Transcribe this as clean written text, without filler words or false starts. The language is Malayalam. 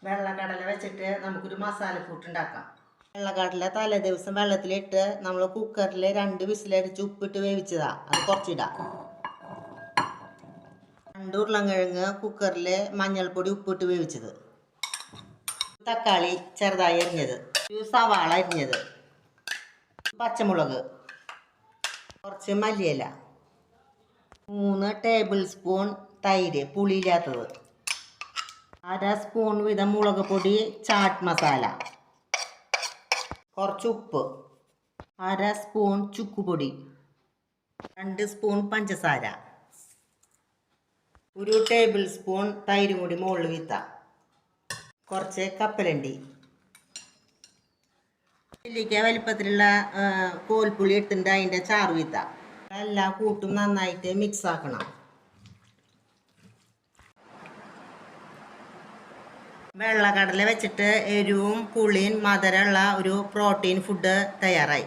വെള്ളക്കടല വെച്ചിട്ട് നമുക്കൊരു മസാലക്കൂട്ട് ഉണ്ടാക്കാം. വെള്ളക്കടല തലേ ദിവസം വെള്ളത്തിലിട്ട് നമ്മൾ കുക്കറിൽ 2 വിസിലടിച്ച് ഉപ്പിട്ട് വേവിച്ചതാ. അത് കുറച്ചിടാം. 2 ഉരുളൻകിഴങ്ങ് കുക്കറിൽ മഞ്ഞൾപ്പൊടി ഉപ്പിട്ട് വേവിച്ചത്, തക്കാളി ചെറുതായി അരിഞ്ഞത്, ഒരു സവാള അരിഞ്ഞത്, പച്ചമുളക്, കുറച്ച് മല്ലിയില, 3 ടേബിൾ സ്പൂൺ തൈര് പുളിയില്ലാത്തത്, 1/2 സ്പൂൺ വീതം മുളക് പൊടി, ചാട്ട് മസാല, കുറച്ച് ഉപ്പ്, 1/2 സ്പൂൺ ചുക്കുപൊടി, 2 സ്പൂൺ പഞ്ചസാര, 1 ടേബിൾ സ്പൂൺ തൈരും കൂടി മുകളിൽ വീത്താം, കുറച്ച് കപ്പലണ്ടി, നെല്ലിക്ക വലിപ്പത്തിലുള്ള കോൽപ്പുളി എടുത്തിട്ട് അതിൻ്റെ ചാറ് വീത്താം. എല്ലാ കൂട്ടും നന്നായിട്ട് മിക്സ് ആക്കണം. വെള്ളക്കടല വെച്ചിട്ട് എരിവും പുളിയും മധുരമുള്ള ഒരു പ്രോട്ടീൻ ഫുഡ് തയ്യാറായി.